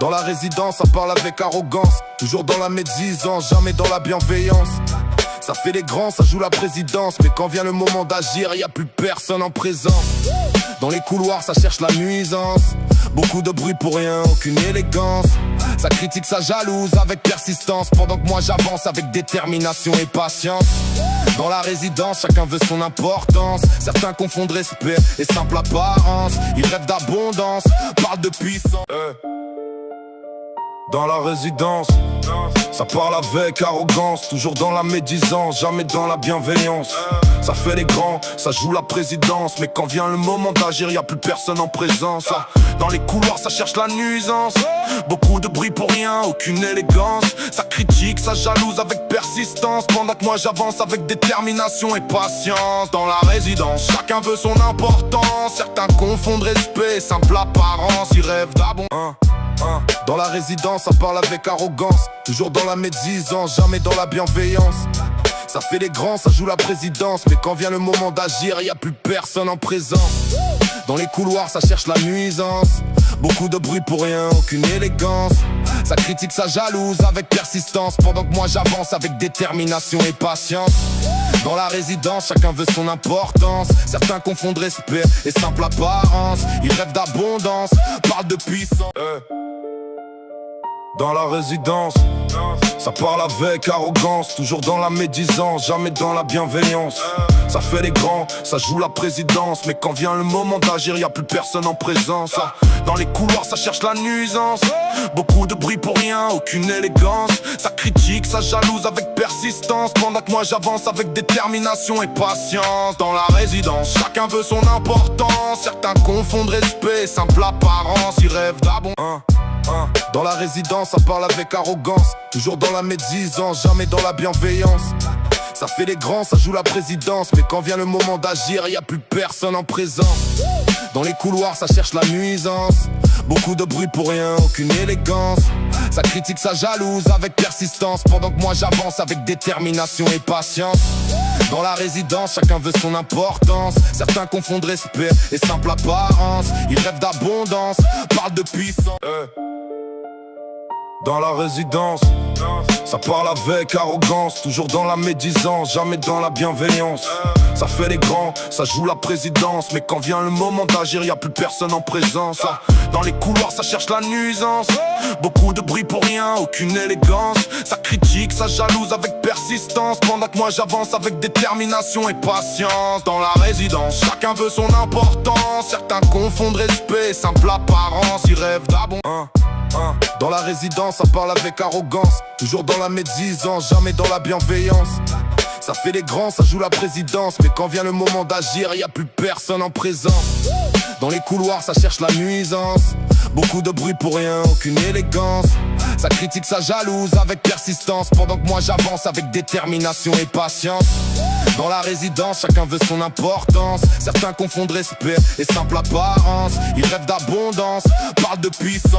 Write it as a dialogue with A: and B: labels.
A: Dans la résidence, ça parle avec arrogance. Toujours dans la médisance, jamais dans la bienveillance. Ça fait les grands, ça joue la présidence. Mais quand vient le moment d'agir, y a plus personne en présence. Dans les couloirs, ça cherche la nuisance. Beaucoup de bruit pour rien, aucune élégance. Ça critique, ça jalouse avec persistance. Pendant que moi j'avance avec détermination et patience. Dans la résidence, chacun veut son importance. Certains confondent respect et simple apparence. Ils rêvent d'abondance, parlent de puissance. Dans la résidence, ça parle avec arrogance. Toujours dans la médisance, jamais dans la bienveillance. Ça fait les grands, ça joue la présidence. Mais quand vient le moment d'agir, y a plus personne en présence. Dans les couloirs, ça cherche la nuisance. Beaucoup de bruit pour rien, aucune élégance. Ça critique, ça jalouse avec persistance. Pendant que moi j'avance avec détermination et patience. Dans la résidence, chacun veut son importance. Certains confondent respect et simple apparence. Ils rêvent d'abondance. Dans la résidence, ça parle avec arrogance. Toujours dans la médisance, jamais dans la bienveillance. Ça fait les grands, ça joue la présidence. Mais quand vient le moment d'agir, y a plus personne en présence. Dans les couloirs, ça cherche la nuisance. Beaucoup de bruit pour rien, aucune élégance. Ça critique, ça jalouse avec persistance. Pendant que moi j'avance avec détermination et patience. Dans la résidence, chacun veut son importance. Certains confondent respect et simple apparence. Ils rêvent d'abondance, parlent de puissance. Dans la résidence, ça parle avec arrogance. Toujours dans la médisance, jamais dans la bienveillance. Ça fait les grands, ça joue la présidence. Mais quand vient le moment d'agir, y a plus personne en présence. Dans les couloirs, ça cherche la nuisance. Beaucoup de bruit pour rien, aucune élégance. Ça critique, ça jalouse avec persistance. Pendant que moi j'avance avec détermination et patience. Dans la résidence, chacun veut son importance. Certains confondent respect et simple apparence. Ils rêvent d'abondance. Dans la résidence, ça parle avec arrogance. Toujours dans la médisance, jamais dans la bienveillance. Ça fait les grands, ça joue la présidence. Mais quand vient le moment d'agir, y a plus personne en présence. Dans les couloirs, ça cherche la nuisance. Beaucoup de bruit pour rien, aucune élégance. Ça critique, ça jalouse avec persistance. Pendant que moi j'avance avec détermination et patience. Dans la résidence, chacun veut son importance. Certains confondent respect et simple apparence. Ils rêvent d'abondance, parlent de puissance. Dans la résidence, ça parle avec arrogance. Toujours dans la médisance, jamais dans la bienveillance. Ça fait les grands, ça joue la présidence. Mais quand vient le moment d'agir, y a plus personne en présence. Dans les couloirs, ça cherche la nuisance. Beaucoup de bruit pour rien, aucune élégance. Ça critique, ça jalouse avec persistance. Pendant que moi j'avance avec détermination et patience. Dans la résidence, chacun veut son importance. Certains confondent respect et simple apparence. Ils rêvent d'abondance. Dans la résidence, ça parle avec arrogance. Toujours dans la médisance, jamais dans la bienveillance. Ça fait les grands, ça joue la présidence. Mais quand vient le moment d'agir, y a plus personne en présence. Dans les couloirs, ça cherche la nuisance. Beaucoup de bruit pour rien, aucune élégance. Ça critique, ça jalouse avec persistance. Pendant que moi j'avance avec détermination et patience. Dans la résidence, chacun veut son importance. Certains confondent respect et simple apparence. Ils rêvent d'abondance, parlent de puissance.